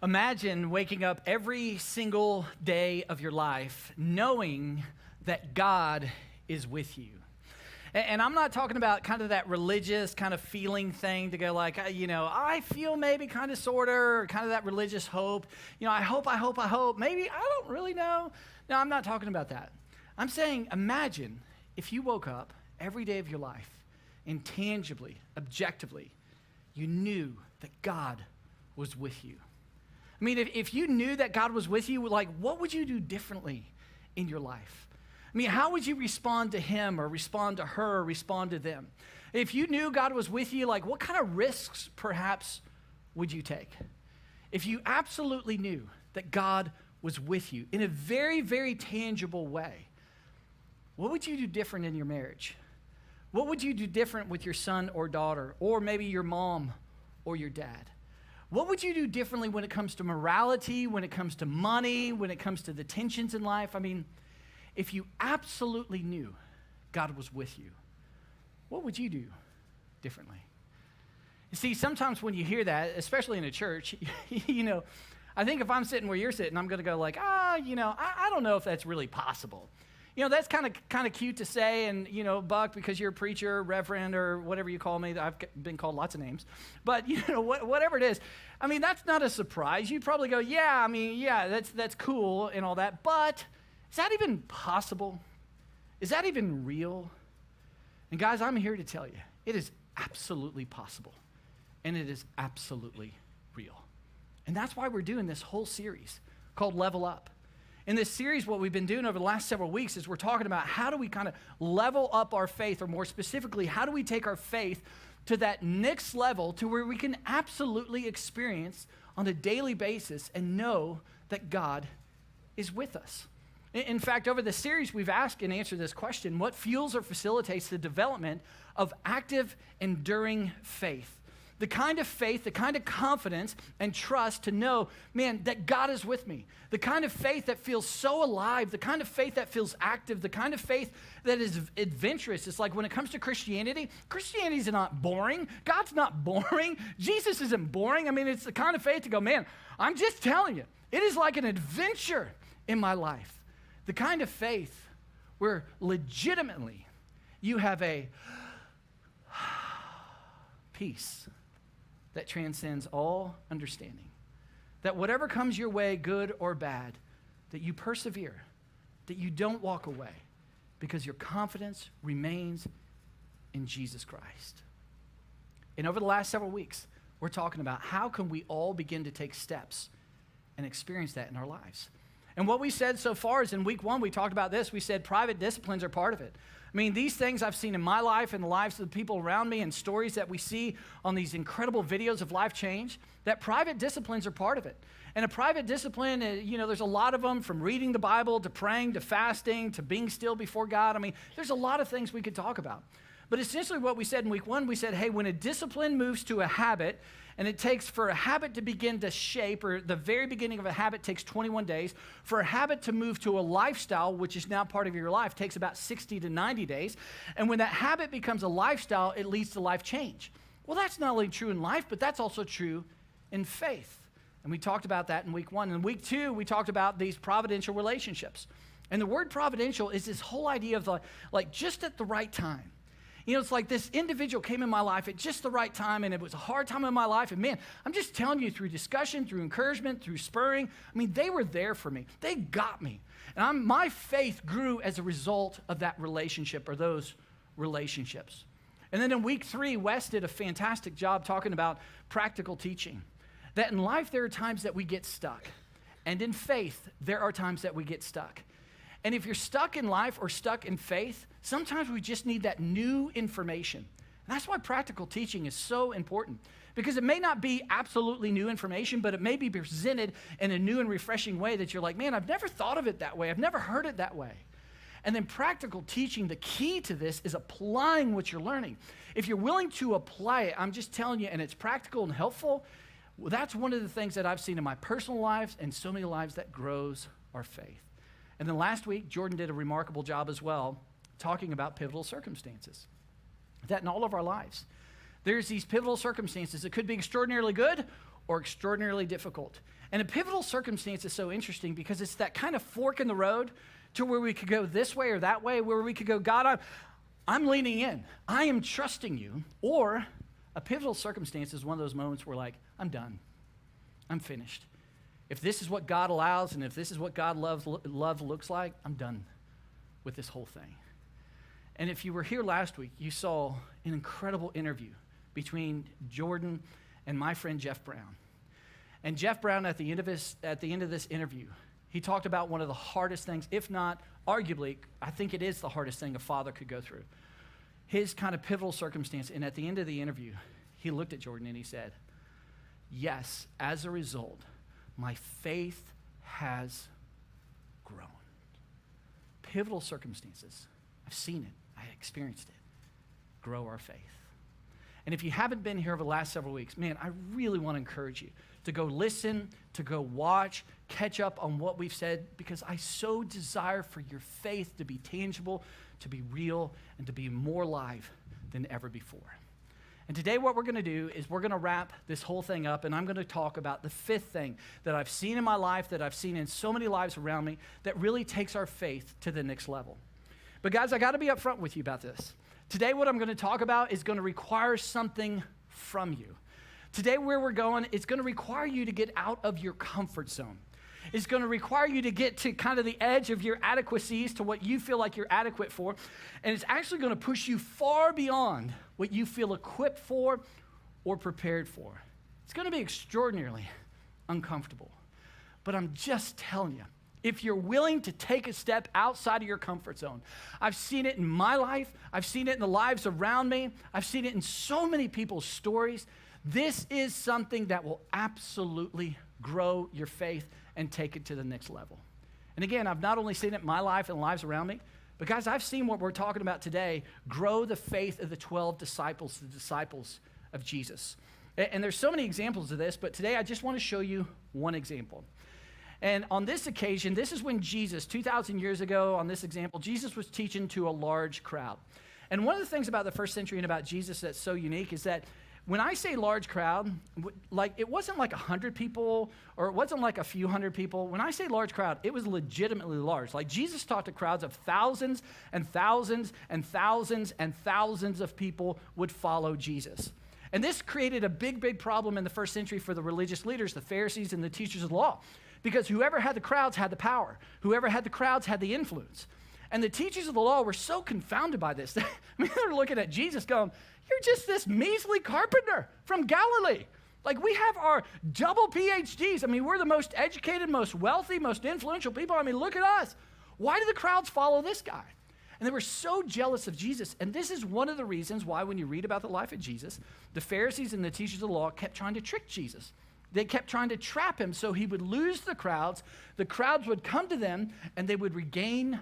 Imagine waking up every single day of your life knowing that God is with you. And I'm not talking about kind of that religious kind of feeling thing to go like, I feel maybe kind of sort of, or kind of that religious hope. I hope. Maybe, I don't really know. No, I'm not talking about that. I'm saying imagine if you woke up every day of your life and tangibly, objectively, you knew that God was with you. I mean, if you knew that God was with you, like, what would you do differently in your life? I mean, how would you respond to him or respond to her or respond to them? If you knew God was with you, like, what kind of risks perhaps would you take? If you absolutely knew that God was with you in a very, very tangible way, what would you do different in your marriage? What would you do different with your son or daughter, or maybe your mom or your dad? What would you do differently when it comes to morality, when it comes to money, when it comes to the tensions in life? I mean, if you absolutely knew God was with you, what would you do differently? You see, sometimes when you hear that, especially in a church, I think if I'm sitting where you're sitting, I'm going to go like, I don't know if that's really possible. That's kind of cute to say, and, Buck, because you're a preacher, reverend, or whatever you call me. I've been called lots of names. But, whatever it is, I mean, that's not a surprise. You'd probably go, that's cool and all that. But is that even possible? Is that even real? And guys, I'm here to tell you, it is absolutely possible, and it is absolutely real. And that's why we're doing this whole series called Level Up. In this series, what we've been doing over the last several weeks is we're talking about how do we kind of level up our faith, or more specifically, how do we take our faith to that next level to where we can absolutely experience on a daily basis and know that God is with us. In fact, over the series, we've asked and answered this question: what fuels or facilitates the development of active, enduring faith? The kind of faith, the kind of confidence and trust to know, man, that God is with me. The kind of faith that feels so alive, the kind of faith that feels active, the kind of faith that is adventurous. It's like when it comes to Christianity, Christianity is not boring. God's not boring. Jesus isn't boring. I mean, it's the kind of faith to go, man, I'm just telling you, it is like an adventure in my life. The kind of faith where legitimately you have a peace that transcends all understanding. That whatever comes your way, good or bad, that you persevere, that you don't walk away, because your confidence remains in Jesus Christ. And over the last several weeks, we're talking about how can we all begin to take steps and experience that in our lives. And what we said so far is in week 1, we talked about this. We said private disciplines are part of it. I mean, these things I've seen in my life and the lives of the people around me, and stories that we see on these incredible videos of life change, that private disciplines are part of it. And a private discipline, there's a lot of them, from reading the Bible to praying to fasting to being still before God. I mean, there's a lot of things we could talk about. But essentially what we said in week 1, we said, hey, when a discipline moves to a habit, and it takes for a habit to begin to shape, or the very beginning of a habit takes 21 days. For a habit to move to a lifestyle, which is now part of your life, takes about 60 to 90 days. And when that habit becomes a lifestyle, it leads to life change. Well, that's not only true in life, but that's also true in faith. And we talked about that in week 1. In week 2, we talked about these providential relationships. And the word providential is this whole idea of like just at the right time. It's like this individual came in my life at just the right time, and it was a hard time in my life. And man, I'm just telling you, through discussion, through encouragement, through spurring, I mean, they were there for me. They got me. And my faith grew as a result of that relationship, or those relationships. And then in week 3, Wes did a fantastic job talking about practical teaching. That in life, there are times that we get stuck. And in faith, there are times that we get stuck. And if you're stuck in life or stuck in faith, sometimes we just need that new information. And that's why practical teaching is so important, because it may not be absolutely new information, but it may be presented in a new and refreshing way that you're like, man, I've never thought of it that way. I've never heard it that way. And then practical teaching, the key to this is applying what you're learning. If you're willing to apply it, I'm just telling you, and it's practical and helpful, well, that's one of the things that I've seen in my personal lives and so many lives that grows our faith. And then last week, Jordan did a remarkable job as well, talking about pivotal circumstances. That in all of our lives, there's these pivotal circumstances that could be extraordinarily good, or extraordinarily difficult. And a pivotal circumstance is so interesting because it's that kind of fork in the road to where we could go this way or that way, where we could go, God, I'm leaning in. I am trusting you. Or a pivotal circumstance is one of those moments where like, I'm done. I'm finished. If this is what God allows and if this is what God love looks like, I'm done with this whole thing. And if you were here last week, you saw an incredible interview between Jordan and my friend Jeff Brown. And Jeff Brown, at the end of this interview, he talked about one of the hardest things, if not arguably, I think it is the hardest thing a father could go through. His kind of pivotal circumstance. And at the end of the interview, he looked at Jordan and he said, yes, as a result, my faith has grown. Pivotal circumstances. I've seen it. I experienced it. Grow our faith. And if you haven't been here over the last several weeks, man, I really want to encourage you to go listen, to go watch, catch up on what we've said, because I so desire for your faith to be tangible, to be real, and to be more alive than ever before. And today what we're going to do is we're going to wrap this whole thing up, and I'm going to talk about the fifth thing that I've seen in my life, that I've seen in so many lives around me, that really takes our faith to the next level. But guys, I got to be upfront with you about this. Today what I'm going to talk about is going to require something from you. Today where we're going, it's going to require you to get out of your comfort zone. It's going to require you to get to kind of the edge of your adequacies, to what you feel like you're adequate for. And it's actually going to push you far beyond what you feel equipped for or prepared for. It's going to be extraordinarily uncomfortable. But I'm just telling you, if you're willing to take a step outside of your comfort zone, I've seen it in my life. I've seen it in the lives around me. I've seen it in so many people's stories. This is something that will absolutely grow your faith and take it to the next level. And again, I've not only seen it in my life and lives around me, but guys, I've seen what we're talking about today grow the faith of the 12 disciples, the disciples of Jesus. And there's so many examples of this, but today I just want to show you one example. And on this occasion, this is when Jesus, 2,000 years ago, on this example, Jesus was teaching to a large crowd. And one of the things about the first century and about Jesus that's so unique is that when I say large crowd, like it wasn't like 100 people or it wasn't like a few hundred people. When I say large crowd, it was legitimately large. Like Jesus taught to crowds of thousands and thousands and thousands and thousands of people would follow Jesus. And this created a big problem in the first century for the religious leaders, the Pharisees and the teachers of the law, because whoever had the crowds had the power. Whoever had the crowds had the influence. And the teachers of the law were so confounded by this. I mean, they're looking at Jesus going, you're just this measly carpenter from Galilee. Like, we have our double PhDs. I mean, we're the most educated, most wealthy, most influential people. I mean, look at us. Why do the crowds follow this guy? And they were so jealous of Jesus. And this is one of the reasons why when you read about the life of Jesus, the Pharisees and the teachers of the law kept trying to trick Jesus. They kept trying to trap him so he would lose the crowds. The crowds would come to them, and they would regain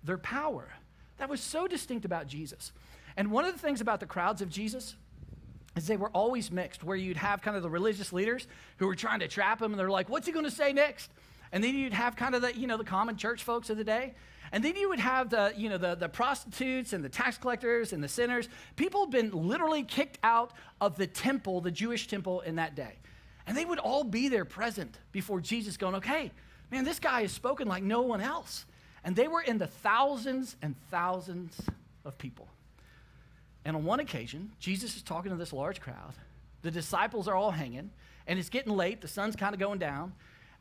their power. That was so distinct about Jesus. And one of the things about the crowds of Jesus is they were always mixed, where you'd have kind of the religious leaders who were trying to trap him, and they're like, what's he going to say next? And then you'd have kind of the, the common church folks of the day. And then you would have the prostitutes and the tax collectors and the sinners. People had been literally kicked out of the temple, the Jewish temple in that day. And they would all be there present before Jesus going, okay, man, this guy has spoken like no one else. And they were in the thousands and thousands of people. And on one occasion, Jesus is talking to this large crowd. The disciples are all hanging, and it's getting late. The sun's kind of going down.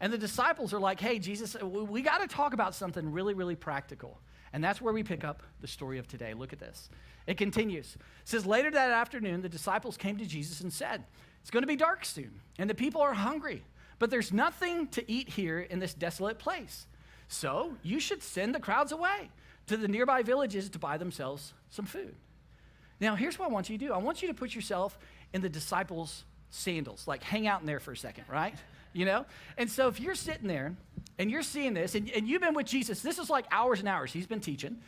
And the disciples are like, hey, Jesus, we got to talk about something really practical. And that's where we pick up the story of today. Look at this. It continues. It says, later that afternoon, the disciples came to Jesus and said, it's going to be dark soon, and the people are hungry, but there's nothing to eat here in this desolate place. So you should send the crowds away to the nearby villages to buy themselves some food. Now, here's what I want you to do. I want you to put yourself in the disciples' sandals, like hang out in there for a second, right? And so if you're sitting there and you're seeing this and you've been with Jesus, this is like hours and hours. He's been teaching.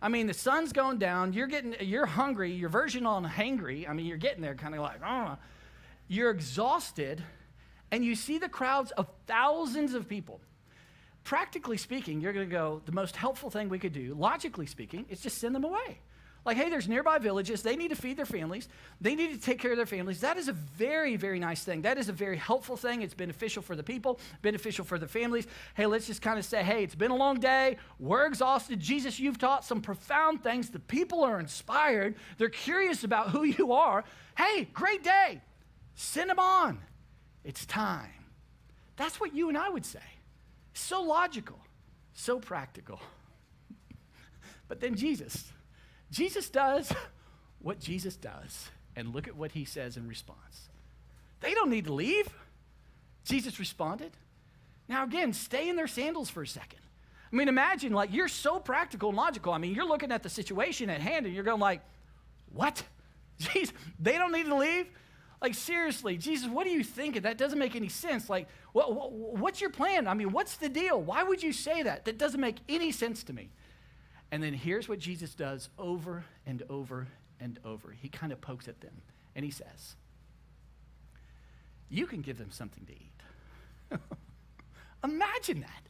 I mean, the sun's going down. You're hungry. Your version on hangry. I mean, you're getting there kind of like, oh. You're exhausted, and you see the crowds of thousands of people. Practically speaking, you're going to go, the most helpful thing we could do, logically speaking, is just send them away. Like, hey, there's nearby villages. They need to feed their families. They need to take care of their families. That is a very, very nice thing. That is a very helpful thing. It's beneficial for the people, beneficial for the families. Hey, let's just kind of say, hey, it's been a long day. We're exhausted. Jesus, you've taught some profound things. The people are inspired. They're curious about who you are. Hey, great day. Send them on. It's time. That's what you and I would say. So logical, so practical. But then Jesus does what Jesus does, and look at what he says in response. They don't need to leave. Jesus responded. Now again, stay in their sandals for a second. I mean, imagine, like, you're so practical and logical. I mean, you're looking at the situation at hand, and you're going like, what? Jesus, they don't need to leave? Like, seriously, Jesus, what are you thinking? That doesn't make any sense. Like, what's your plan? I mean, what's the deal? Why would you say that? That doesn't make any sense to me. And then here's what Jesus does over and over and over. He kind of pokes at them, and he says, you can give them something to eat. Imagine that.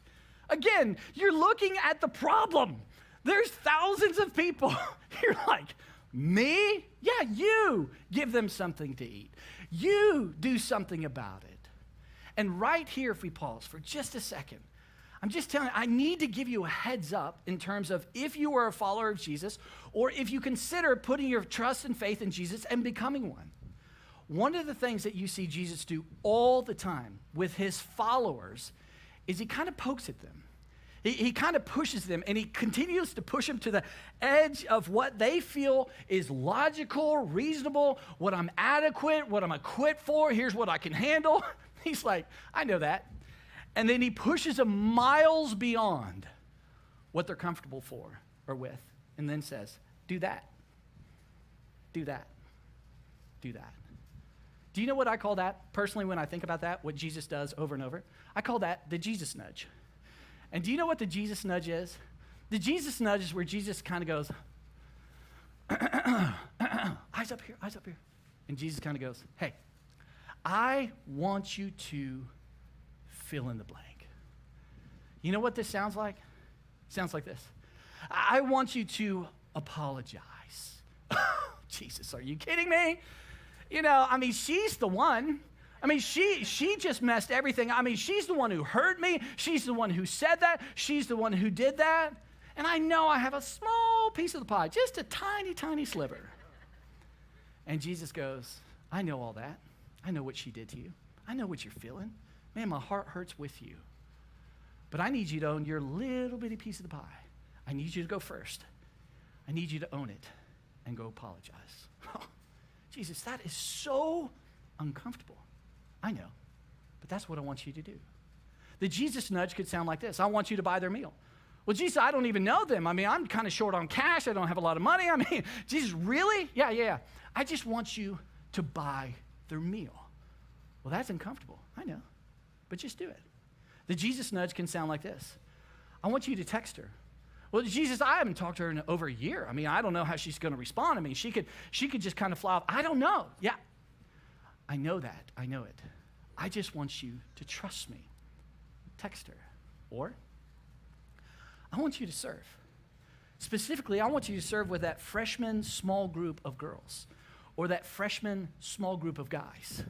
Again, you're looking at the problem. There's thousands of people. You're like, me? Yeah, you give them something to eat. You do something about it. And right here, if we pause for just a second, I'm just telling you, I need to give you a heads up in terms of if you are a follower of Jesus or if you consider putting your trust and faith in Jesus and becoming one. One of the things that you see Jesus do all the time with his followers is he kind of pokes at them. He kind of pushes them, and he continues to push them to the edge of what they feel is logical, reasonable, what I'm adequate, what I'm equipped for. Here's what I can handle. He's like, I know that. And then he pushes them miles beyond what they're comfortable for or with, and then says, do that. Do that. Do that. Do you know what I call that? Personally, when I think about that, what Jesus does over and over, I call that the Jesus nudge. And do you know what the Jesus nudge is? The Jesus nudge is where Jesus kind of goes, eyes up here, eyes up here. And Jesus kind of goes, hey, I want you to fill in the blank. You know what this sounds like? It sounds like this. I want you to apologize. Jesus, are you kidding me? You know, I mean, she's the one. I mean, she just messed everything. I mean, she's the one who hurt me. She's the one who said that. She's the one who did that. And I know I have a small piece of the pie, just a tiny, tiny sliver. And Jesus goes, I know all that. I know what she did to you. I know what you're feeling. Man, my heart hurts with you. But I need you to own your little bitty piece of the pie. I need you to go first. I need you to own it and go apologize. Jesus, that is so uncomfortable. I know, but that's what I want you to do. The Jesus nudge could sound like this. I want you to buy their meal. Well, Jesus, I don't even know them. I mean, I'm kind of short on cash. I don't have a lot of money. I mean, Jesus, really? Yeah. I just want you to buy their meal. Well, that's uncomfortable. I know, but just do it. The Jesus nudge can sound like this. I want you to text her. Well, Jesus, I haven't talked to her in over a year. I mean, I don't know how she's going to respond. I mean, she could just kind of fly off. I don't know. Yeah. I know that. I know it. I just want you to trust me. Text her. Or, I want you to serve. Specifically, I want you to serve with that freshman small group of girls or that freshman small group of guys.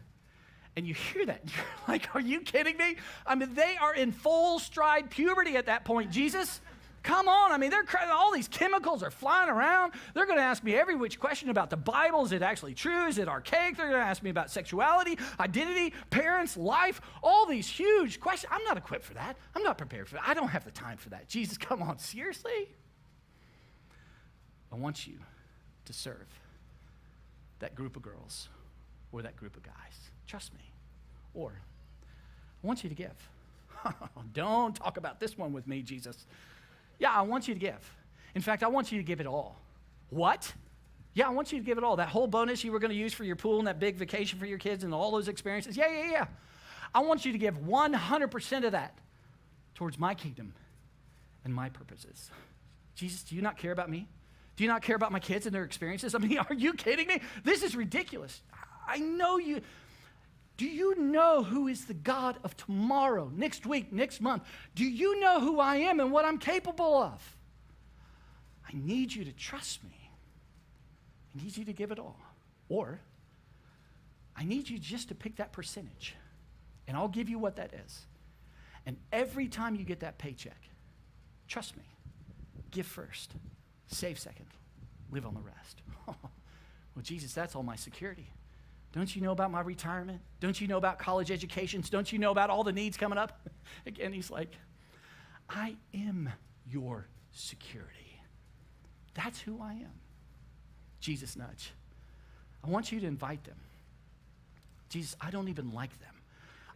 And you hear that, and you're like, are you kidding me? I mean, they are in full stride puberty at that point, Jesus. Come on, I mean, all these chemicals are flying around. They're going to ask me every which question about the Bible. Is it actually true? Is it archaic? They're going to ask me about sexuality, identity, parents, life, all these huge questions. I'm not equipped for that. I'm not prepared for that. I don't have the time for that. Jesus, come on, seriously? I want you to serve that group of girls or that group of guys. Trust me. Or I want you to give. Don't talk about this one with me, Jesus. Yeah, I want you to give. In fact, I want you to give it all. What? Yeah, I want you to give it all. That whole bonus you were going to use for your pool and that big vacation for your kids and all those experiences. Yeah. I want you to give 100% of that towards my kingdom and my purposes. Jesus, do you not care about me? Do you not care about my kids and their experiences? I mean, are you kidding me? This is ridiculous. I know you. Do you know who is the God of tomorrow, next week, next month? Do you know who I am and what I'm capable of? I need you to trust me. I need you to give it all. Or I need you just to pick that percentage, and I'll give you what that is. And every time you get that paycheck, trust me, give first, save second, live on the rest. Well, Jesus, that's all my security. Don't you know about my retirement? Don't you know about college educations? Don't you know about all the needs coming up? Again, he's like, I am your security. That's who I am. Jesus nudge. I want you to invite them. Jesus, I don't even like them.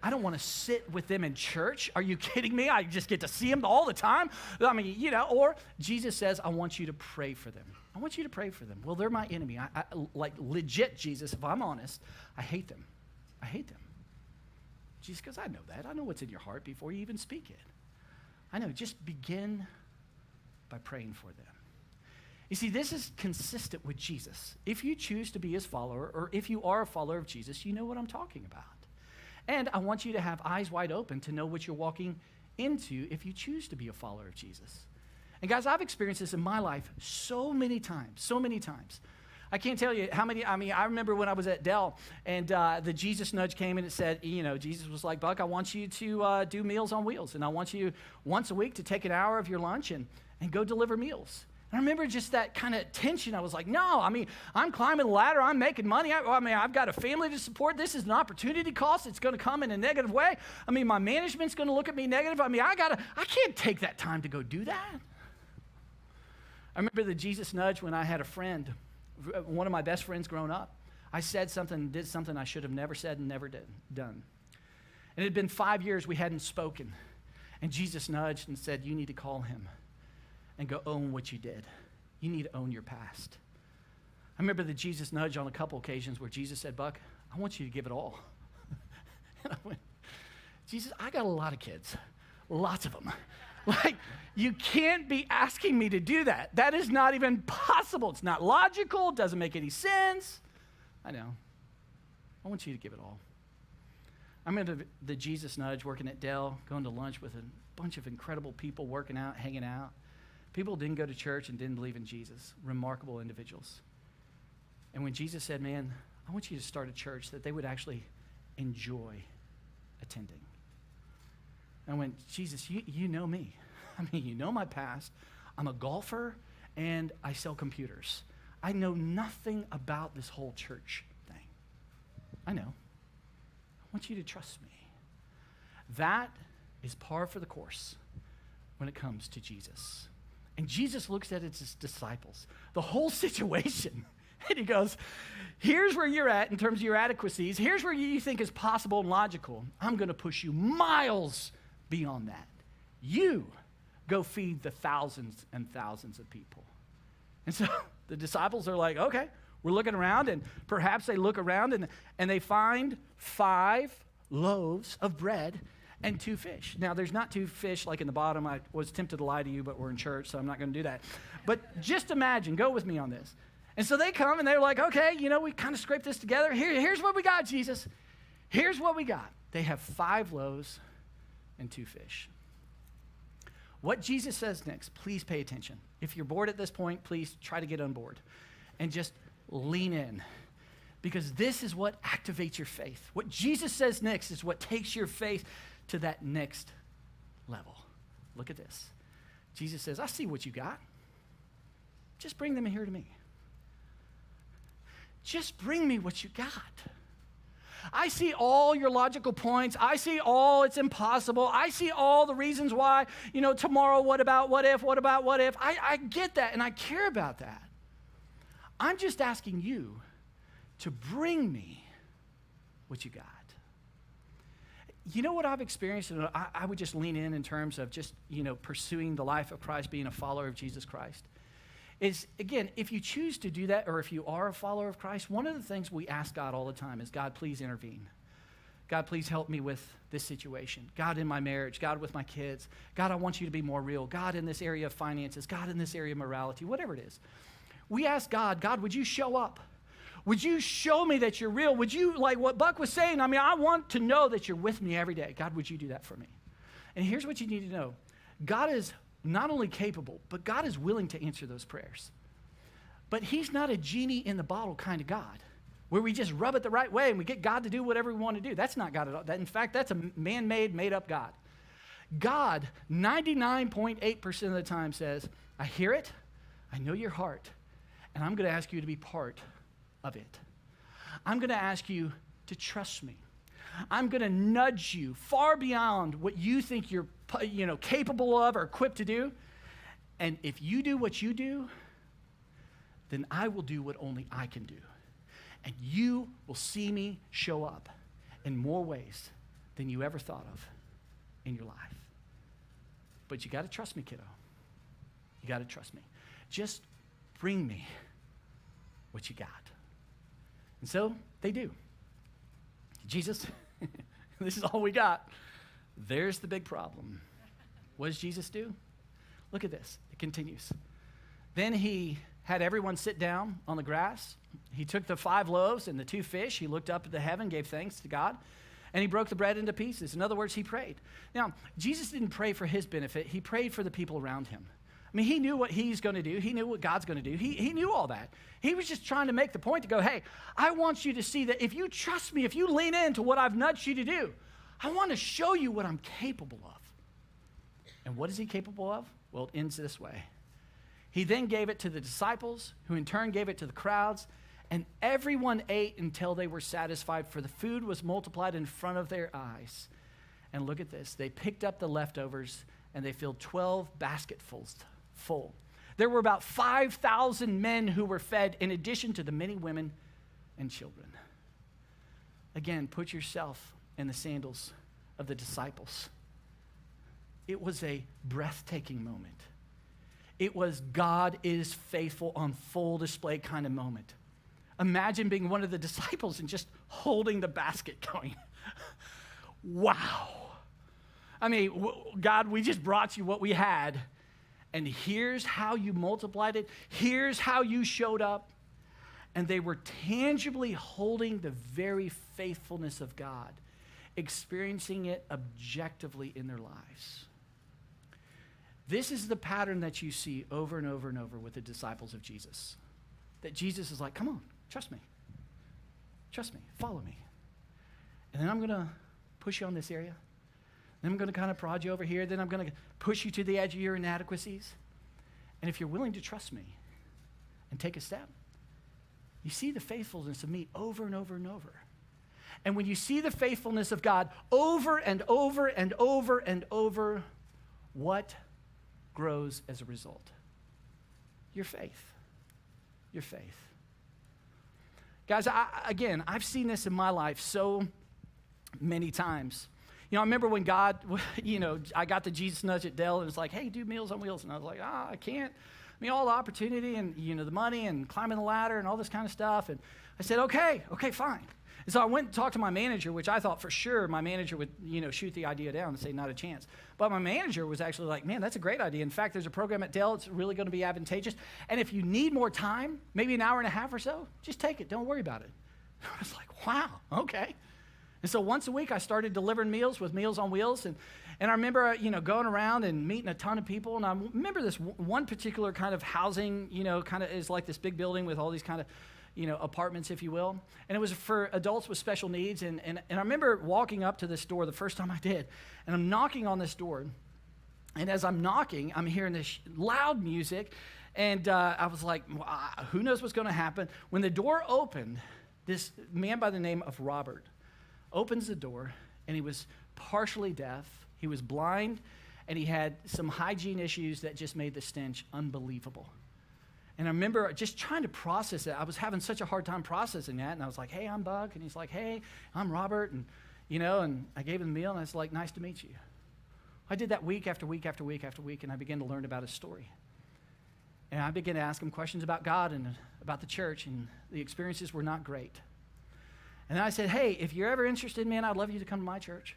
I don't want to sit with them in church. Are you kidding me? I just get to see them all the time. I mean, or Jesus says, I want you to pray for them. I want you to pray for them. Well, they're my enemy. I like legit, Jesus, if I'm honest, I hate them. I hate them. Jesus goes, I know that. I know what's in your heart before you even speak it. I know. Just begin by praying for them. You see, this is consistent with Jesus. If you choose to be his follower, or if you are a follower of Jesus, you know what I'm talking about. And I want you to have eyes wide open to know what you're walking into if you choose to be a follower of Jesus. And guys, I've experienced this in my life so many times. I can't tell you how many. I remember when I was at Dell, and the Jesus nudge came and it said, Jesus was like, Buck, I want you to do Meals on Wheels, and I want you once a week to take an hour of your lunch and go deliver meals. I remember just that kind of tension. I was like, no, I'm climbing the ladder. I'm making money. I've got a family to support. This is an opportunity cost. It's going to come in a negative way. My management's going to look at me negative. I can't take that time to go do that. I remember the Jesus nudge when I had a friend, one of my best friends growing up. I said something, did something I should have never said and never done. And it had been 5 years we hadn't spoken. And Jesus nudged and said, you need to call him and go own what you did. You need to own your past. I remember the Jesus nudge on a couple occasions where Jesus said, Buck, I want you to give it all. And I went, Jesus, I got a lot of kids, lots of them. Like, you can't be asking me to do that. That is not even possible. It's not logical. It doesn't make any sense. I know. I want you to give it all. I remember the Jesus nudge working at Dell, going to lunch with a bunch of incredible people, working out, hanging out. People didn't go to church and didn't believe in Jesus. Remarkable individuals. And when Jesus said, man, I want you to start a church that they would actually enjoy attending. I went, Jesus, you know me. You know my past. I'm a golfer and I sell computers. I know nothing about this whole church thing. I know. I want you to trust me. That is par for the course when it comes to Jesus. And Jesus looks at his disciples, the whole situation, and he goes, here's where you're at in terms of your adequacies. Here's where you think is possible and logical. I'm going to push you miles beyond that. You go feed the thousands and thousands of people. And so the disciples are like, okay, we're looking around, and perhaps they look around and they find 5 loaves of bread and 2 fish. Now, there's not 2 fish like in the bottom. I was tempted to lie to you, but we're in church, so I'm not going to do that. But just imagine, go with me on this. And so they come and they're like, okay, we kind of scraped this together. Here's what we got, Jesus. Here's what we got. They have 5 loaves and 2 fish. What Jesus says next, please pay attention. If you're bored at this point, please try to get on board and just lean in, because this is what activates your faith. What Jesus says next is what takes your faith to that next level. Look at this. Jesus says, I see what you got. Just bring them here to me. Just bring me what you got. I see all your logical points. I see all it's impossible. I see all the reasons why, tomorrow, what about, what if. I get that, and I care about that. I'm just asking you to bring me what you got. You know what I've experienced, and I would just lean in terms of just, pursuing the life of Christ, being a follower of Jesus Christ, is, again, if you choose to do that, or if you are a follower of Christ, one of the things we ask God all the time is, God, please intervene. God, please help me with this situation. God, in my marriage. God, with my kids. God, I want you to be more real. God, in this area of finances. God, in this area of morality. Whatever it is. We ask God, would you show up? Would you show me that you're real? Would you, like what Buck was saying, I want to know that you're with me every day. God, would you do that for me? And here's what you need to know. God is not only capable, but God is willing to answer those prayers. But he's not a genie in the bottle kind of God, where we just rub it the right way and we get God to do whatever we want to do. That's not God at all. In fact, that's a man-made, made-up God. God, 99.8% of the time says, I hear it, I know your heart, and I'm going to ask you to be part of it. I'm going to ask you to trust me. I'm going to nudge you far beyond what you think you're capable of or equipped to do. And if you do what you do, then I will do what only I can do. And you will see me show up in more ways than you ever thought of in your life. But you got to trust me, kiddo. You got to trust me. Just bring me what you got. And so they do. Jesus, this is all we got. There's the big problem. What does Jesus do? Look at this. It continues. Then he had everyone sit down on the grass. He took the 5 loaves and the 2 fish. He looked up at the heaven, gave thanks to God, and he broke the bread into pieces. In other words, he prayed. Now, Jesus didn't pray for his benefit. He prayed for the people around him. I mean, he knew what he's going to do. He knew what God's going to do. He knew all that. He was just trying to make the point to go, hey, I want you to see that if you trust me, if you lean into what I've nudged you to do, I want to show you what I'm capable of. And what is he capable of? Well, it ends this way. He then gave it to the disciples, who in turn gave it to the crowds, and everyone ate until they were satisfied, for the food was multiplied in front of their eyes. And look at this. They picked up the leftovers, and they filled 12 basketfuls full. There were about 5,000 men who were fed, in addition to the many women and children. Again, put yourself in the sandals of the disciples. It was a breathtaking moment. It was God is faithful on full display kind of moment. Imagine being one of the disciples and just holding the basket going, wow. I mean, God, we just brought you what we had, and here's how you multiplied it. Here's how you showed up. And they were tangibly holding the very faithfulness of God, experiencing it objectively in their lives. This is the pattern that you see over and over and over with the disciples of Jesus. That Jesus is like, come on, trust me. Trust me, follow me. And then I'm going to push you on this area. Then I'm going to kind of prod you over here. Then I'm going to push you to the edge of your inadequacies. And if you're willing to trust me and take a step, you see the faithfulness of me over and over and over. And when you see the faithfulness of God over and over and over and over, what grows as a result? Your faith. Your faith. Guys, I've seen this in my life so many times. I remember when God, I got the Jesus nudge at Dell, and it's like, hey, do Meals on Wheels. And I was like, I can't. I mean, all the opportunity and, the money and climbing the ladder and all this kind of stuff. And I said, okay, fine. And so I went and talked to my manager, which I thought for sure my manager would, shoot the idea down and say, not a chance. But my manager was actually like, man, that's a great idea. In fact, there's a program at Dell. It's really going to be advantageous. And if you need more time, maybe an hour and a half or so, just take it. Don't worry about it. I was like, wow, okay. And so once a week, I started delivering meals with Meals on Wheels. And I remember, going around and meeting a ton of people. And I remember this one particular kind of housing, kind of is like this big building with all these kind of, apartments, if you will. And it was for adults with special needs. And I remember walking up to this door the first time I did. And I'm knocking on this door. And as I'm knocking, I'm hearing this loud music. And I was like, who knows what's going to happen? When the door opened, this man by the name of Robert opens the door, and he was partially deaf, he was blind, and he had some hygiene issues that just made the stench unbelievable. And I remember just trying to process it. I was having such a hard time processing that, and I was like, hey, I'm Buck, and he's like, hey, I'm Robert, and and I gave him the meal, and I was like, nice to meet you. I did that week after week after week after week, and I began to learn about his story. And I began to ask him questions about God and about the church, and the experiences were not great. And then I said, hey, if you're ever interested, man, I'd love you to come to my church.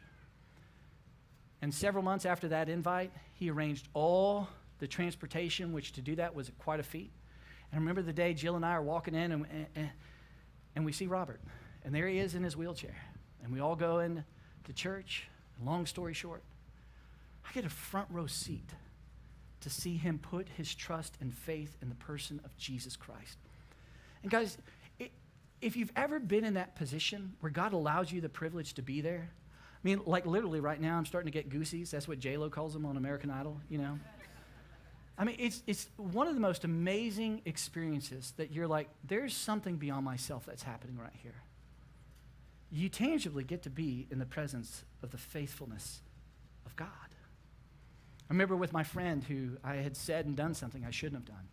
And several months after that invite, he arranged all the transportation, which to do that was quite a feat. And I remember the day Jill and I are walking in, and we see Robert. And there he is in his wheelchair. And we all go into church. And long story short, I get a front row seat to see him put his trust and faith in the person of Jesus Christ. And guys, if you've ever been in that position where God allows you the privilege to be there, I mean, like literally right now I'm starting to get goosies. That's what J-Lo calls them on American Idol, you know. I mean, it's one of the most amazing experiences that you're like, there's something beyond myself that's happening right here. You tangibly get to be in the presence of the faithfulness of God. I remember with my friend who I had said and done something I shouldn't have done.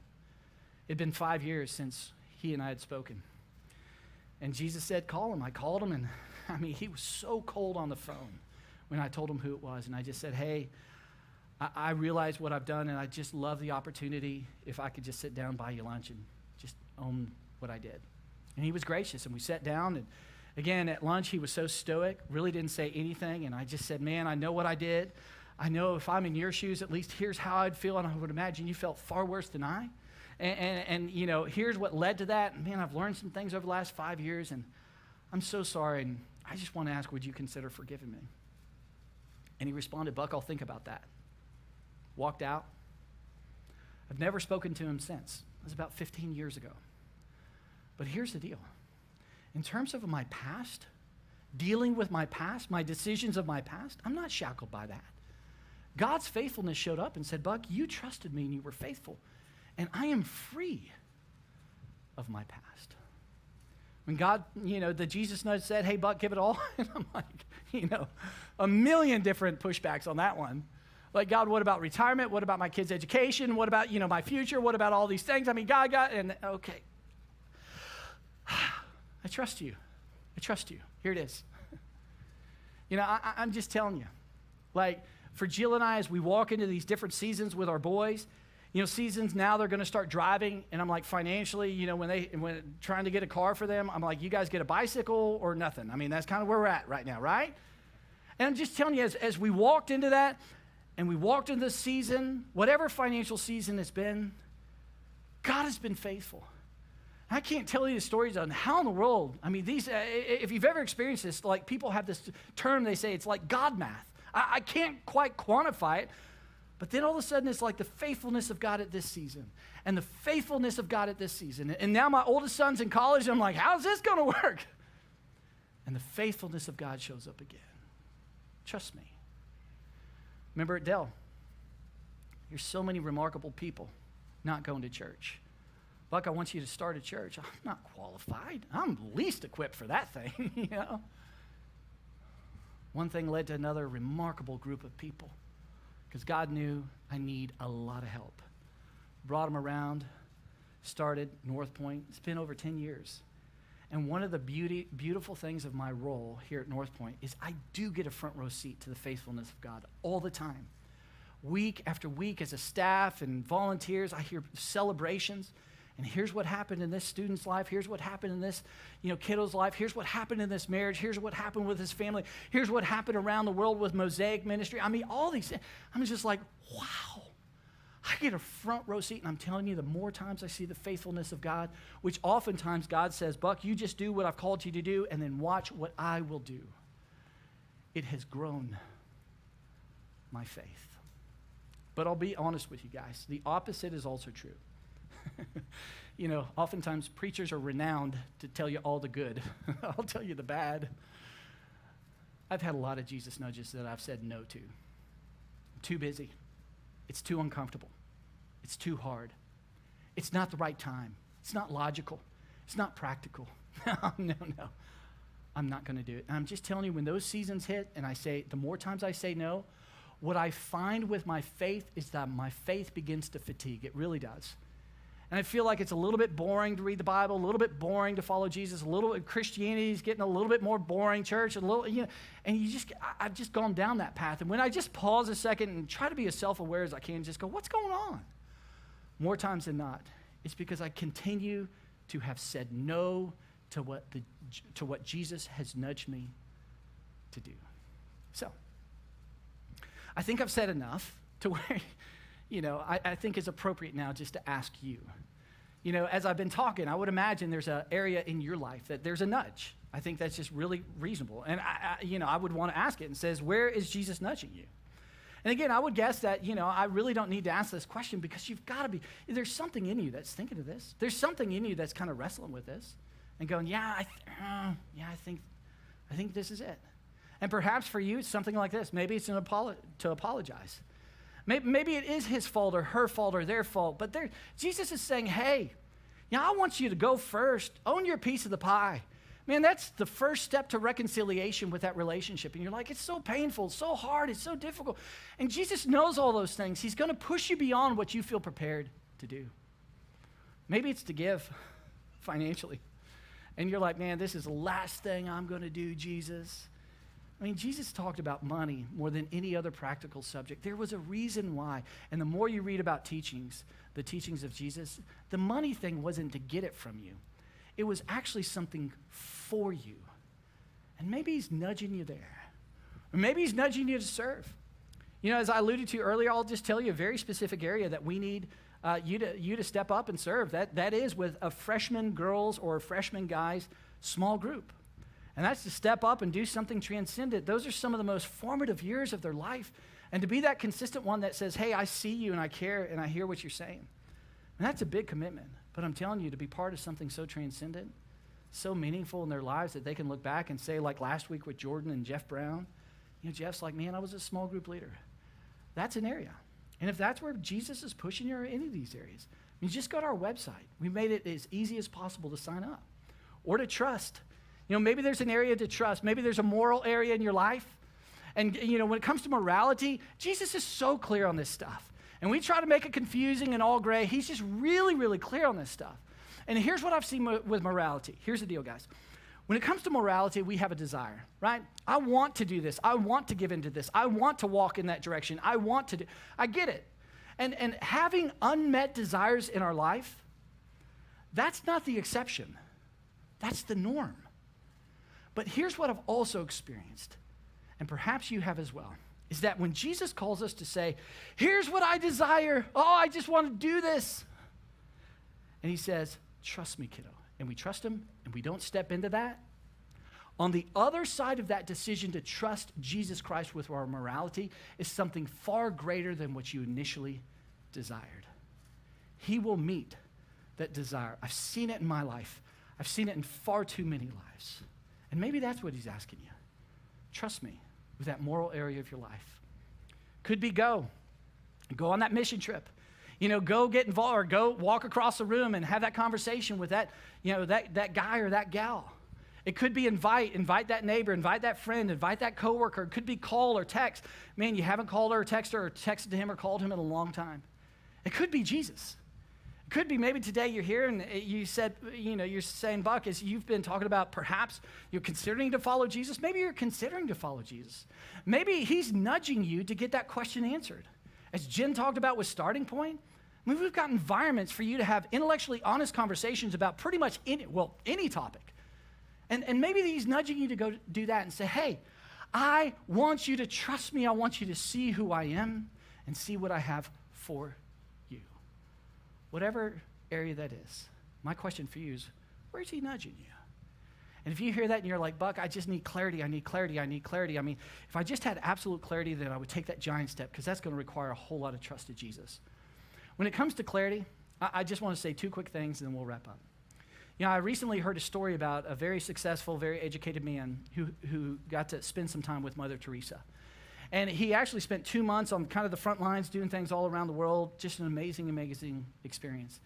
It had been 5 years since he and I had spoken. And Jesus said, call him. I called him, and I mean, he was so cold on the phone when I told him who it was. And I just said, hey, I realize what I've done, and I just love the opportunity if I could just sit down, buy you lunch, and just own what I did. And he was gracious, and we sat down, and again, at lunch, he was so stoic, really didn't say anything, and I just said, man, I know what I did. I know if I'm in your shoes, at least here's how I'd feel, and I would imagine you felt far worse than I. And you know, here's what led to that. And man, I've learned some things over the last 5 years, and I'm so sorry, and I just want to ask, would you consider forgiving me? And he responded, Buck, I'll think about that. Walked out. I've never spoken to him since. It was about 15 years ago. But here's the deal. In terms of my past, dealing with my past, my decisions of my past, I'm not shackled by that. God's faithfulness showed up and said, Buck, you trusted me and you were faithful. And I am free of my past. When God, you know, the Jesus nudge said, hey, Buck, give it all. And I'm like, you know, a million different pushbacks on that one. Like, God, what about retirement? What about my kids' education? What about, you know, my future? What about all these things? I mean, God, and okay. I trust you. I trust you. Here it is. You know, I'm just telling you. Like, for Jill and I, as we walk into these different seasons with our boys, you know, seasons now they're going to start driving, and I'm like, financially, you know, when trying to get a car for them, I'm like, you guys get a bicycle or nothing. I mean, that's kind of where we're at right now, right? And I'm just telling you, as we walked into that, and we walked into this season, whatever financial season it's been, God has been faithful. I can't tell you the stories on how in the world, I mean, these, if you've ever experienced this, like people have this term, they say it's like God math. I can't quite quantify it, but then all of a sudden it's like the faithfulness of God at this season and the faithfulness of God at this season. And now my oldest son's in college, and I'm like, how's this going to work? And the faithfulness of God shows up again. Trust me. Remember at Dell, there's so many remarkable people not going to church. Buck, I want you to start a church. I'm not qualified. I'm least equipped for that thing, you know. One thing led to another, remarkable group of people, because God knew I need a lot of help. Brought them around, started Northpoint. It's been over 10 years. And one of the beautiful things of my role here at Northpoint is I do get a front row seat to the faithfulness of God all the time. Week after week as a staff and volunteers, I hear celebrations. And here's what happened in this student's life. Here's what happened in this, you know, kiddo's life. Here's what happened in this marriage. Here's what happened with his family. Here's what happened around the world with Mosaic Ministry. I mean, all these things. I'm just like, wow. I get a front row seat, and I'm telling you, the more times I see the faithfulness of God, which oftentimes God says, Buck, you just do what I've called you to do, and then watch what I will do. It has grown my faith. But I'll be honest with you guys. The opposite is also true. You know, oftentimes preachers are renowned to tell you all the good. I'll tell you the bad. I've had a lot of Jesus nudges that I've said no to. I'm too busy. It's too uncomfortable. It's too hard. It's not the right time. It's not logical. It's not practical. No. I'm not going to do it. And I'm just telling you, when those seasons hit and I say, the more times I say no, what I find with my faith is that my faith begins to fatigue. It really does. And I feel like it's a little bit boring to read the Bible, a little bit boring to follow Jesus, a little bit Christianity is getting a little bit more boring, church, a little, you know, and I've just gone down that path. And when I just pause a second and try to be as self-aware as I can, just go, what's going on? More times than not, it's because I continue to have said no to what Jesus has nudged me to do. So, I think I've said enough to where, you know, I think it's appropriate now just to ask you. You know, as I've been talking, I would imagine there's an area in your life that there's a nudge. I think that's just really reasonable. And, I would want to ask it and says, where is Jesus nudging you? And again, I would guess that, I really don't need to ask this question because you've got to be, there's something in you that's thinking of this. There's something in you that's kind of wrestling with this and going, I think this is it. And perhaps for you, it's something like this. Maybe it's to apologize. Maybe it is his fault or her fault or their fault. But Jesus is saying, hey, I want you to go first. Own your piece of the pie. Man, that's the first step to reconciliation with that relationship. And you're like, it's so painful, it's so hard, it's so difficult. And Jesus knows all those things. He's going to push you beyond what you feel prepared to do. Maybe it's to give financially. And you're like, man, this is the last thing I'm going to do, Jesus. I mean, Jesus talked about money more than any other practical subject. There was a reason why. And the more you read about the teachings of Jesus, the money thing wasn't to get it from you. It was actually something for you. And maybe he's nudging you there. Or maybe he's nudging you to serve. As I alluded to earlier, I'll just tell you a very specific area that we need you to step up and serve. That is with a freshman girls or a freshman guys small group. And that's to step up and do something transcendent. Those are some of the most formative years of their life. And to be that consistent one that says, hey, I see you and I care and I hear what you're saying. And that's a big commitment. But I'm telling you, to be part of something so transcendent, so meaningful in their lives that they can look back and say, like last week with Jordan and Jeff Brown, Jeff's like, man, I was a small group leader. That's an area. And if that's where Jesus is pushing you or any of these areas, just go to our website. We made it as easy as possible to sign up or to trust. Maybe there's an area to trust. Maybe there's a moral area in your life. And, when it comes to morality, Jesus is so clear on this stuff. And we try to make it confusing and all gray. He's just really, really clear on this stuff. And here's what I've seen with morality. Here's the deal, guys. When it comes to morality, we have a desire, right? I want to do this. I want to give into this. I want to walk in that direction. I get it. And having unmet desires in our life, that's not the exception. That's the norm. But here's what I've also experienced, and perhaps you have as well, is that when Jesus calls us to say, here's what I desire. Oh, I just want to do this. And he says, trust me, kiddo. And we trust him, and we don't step into that. On the other side of that decision to trust Jesus Christ with our morality is something far greater than what you initially desired. He will meet that desire. I've seen it in my life. I've seen it in far too many lives. And maybe that's what he's asking you. Trust me with that moral area of your life. Could be go on that mission trip. Go get involved or go walk across the room and have that conversation with that guy or that gal. It could be invite that neighbor, invite that friend, invite that coworker. It could be call or text. Man, you haven't called her or texted her or texted him or called him in a long time. It could be Jesus. It could be maybe today you're here and you said, you're saying, Buck, as you've been talking about, perhaps you're considering to follow Jesus. Maybe you're considering to follow Jesus. Maybe he's nudging you to get that question answered. As Jen talked about with Starting Point, we've got environments for you to have intellectually honest conversations about pretty much any topic. And maybe he's nudging you to go do that and say, hey, I want you to trust me. I want you to see who I am and see what I have for you. Whatever area that is, my question for you is, where's he nudging you? And if you hear that and you're like, Buck, I just need clarity, I need clarity, I need clarity. I mean, if I just had absolute clarity, then I would take that giant step because that's going to require a whole lot of trust in Jesus. When it comes to clarity, I just want to say two quick things and then we'll wrap up. I recently heard a story about a very successful, very educated man who got to spend some time with Mother Teresa. And he actually spent 2 months on kind of the front lines doing things all around the world, just an amazing, amazing experience.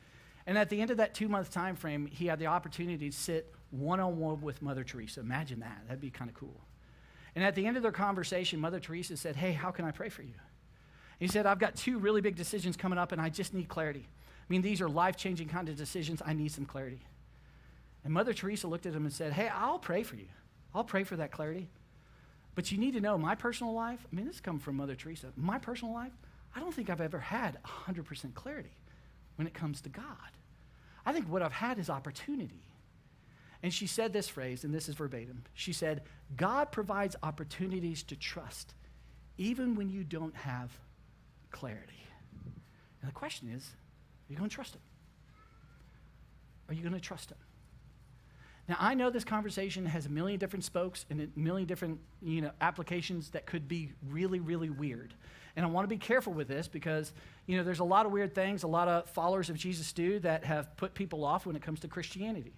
And at the end of that 2-month time frame, he had the opportunity to sit one-on-one with Mother Teresa. Imagine that. That'd be kind of cool. And at the end of their conversation, Mother Teresa said, hey, how can I pray for you? He said, I've got 2 really big decisions coming up, and I just need clarity. I mean, these are life-changing kind of decisions. I need some clarity. And Mother Teresa looked at him and said, hey, I'll pray for you. I'll pray for that clarity. But you need to know my personal life, this is coming from Mother Teresa. My personal life, I don't think I've ever had 100% clarity when it comes to God. I think what I've had is opportunity. And she said this phrase, and this is verbatim. She said, God provides opportunities to trust, even when you don't have clarity. And the question is, are you going to trust him? Are you going to trust him? Now, I know this conversation has a million different spokes and a million different, applications that could be really, really weird. And I want to be careful with this because, there's a lot of weird things a lot of followers of Jesus do that have put people off when it comes to Christianity.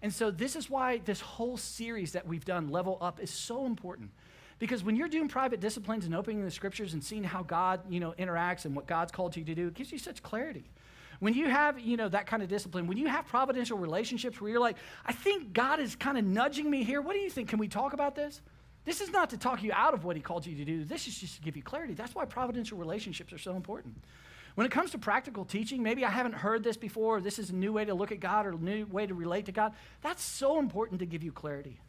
And so this is why this whole series that we've done, Level Up, is so important. Because when you're doing private disciplines and opening the scriptures and seeing how God, interacts and what God's called you to do, it gives you such clarity. When you have, that kind of discipline, when you have providential relationships where you're like, I think God is kind of nudging me here. What do you think? Can we talk about this? This is not to talk you out of what he called you to do. This is just to give you clarity. That's why providential relationships are so important. When it comes to practical teaching, maybe I haven't heard this before, or this is a new way to look at God or a new way to relate to God. That's so important to give you clarity.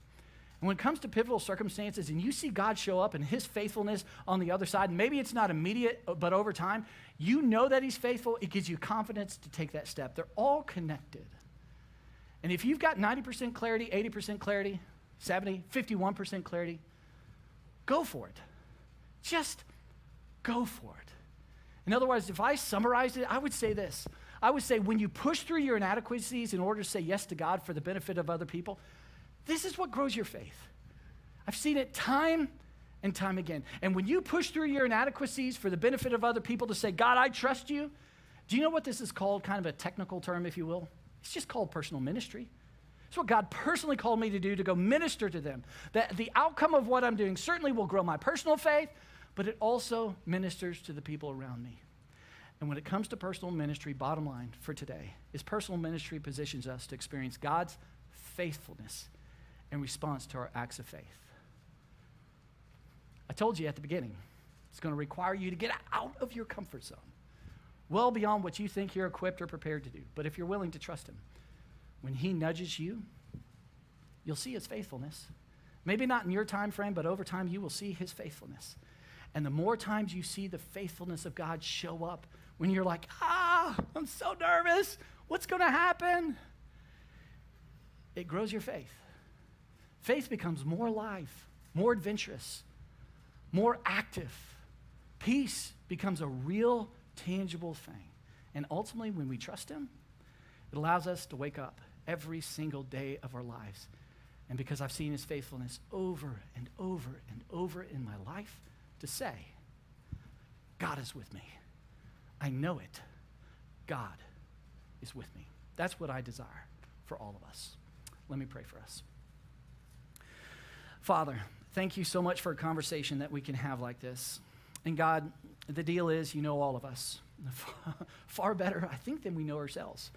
And when it comes to pivotal circumstances and you see God show up and his faithfulness on the other side, and maybe it's not immediate, but over time, you know that he's faithful, it gives you confidence to take that step. They're all connected. And if you've got 90% clarity, 80% clarity, 70, 51% clarity, go for it. Just go for it. In other words, if I summarized it, I would say this. I would say when you push through your inadequacies in order to say yes to God for the benefit of other people, this is what grows your faith. I've seen it time and time again. And when you push through your inadequacies for the benefit of other people to say, God, I trust you, do you know what this is called? Kind of a technical term, if you will. It's just called personal ministry. It's what God personally called me to do, to go minister to them. That the outcome of what I'm doing certainly will grow my personal faith, but it also ministers to the people around me. And when it comes to personal ministry, bottom line for today is personal ministry positions us to experience God's faithfulness in response to our acts of faith. I told you at the beginning, it's going to require you to get out of your comfort zone, well beyond what you think you're equipped or prepared to do. But if you're willing to trust him, when he nudges you, you'll see his faithfulness. Maybe not in your time frame, but over time you will see his faithfulness. And the more times you see the faithfulness of God show up, when you're like, I'm so nervous, what's going to happen? It grows your faith. Faith becomes more alive, more adventurous, more active. Peace becomes a real, tangible thing. And ultimately, when we trust him, it allows us to wake up every single day of our lives. And because I've seen his faithfulness over and over and over in my life, to say, God is with me. I know it. God is with me. That's what I desire for all of us. Let me pray for us. Father, thank you so much for a conversation that we can have like this. And God, the deal is, you know all of us far better, I think, than we know ourselves.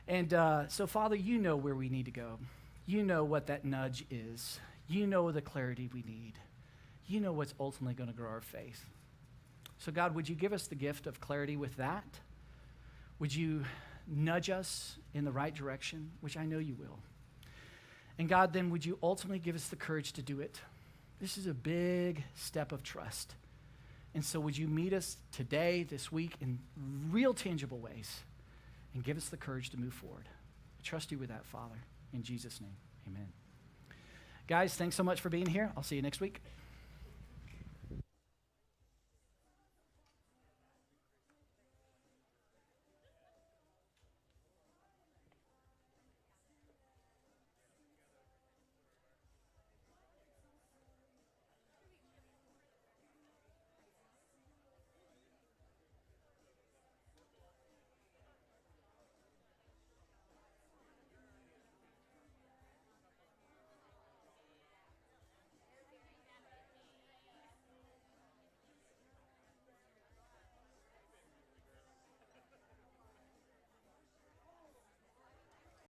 And so, Father, you know where we need to go. You know what that nudge is. You know the clarity we need. You know what's ultimately going to grow our faith. So, God, would you give us the gift of clarity with that? Would you nudge us in the right direction, which I know you will? And God, then would you ultimately give us the courage to do it? This is a big step of trust. And so would you meet us today, this week, in real tangible ways and give us the courage to move forward? I trust you with that, Father. In Jesus' name, amen. Guys, thanks so much for being here. I'll see you next week.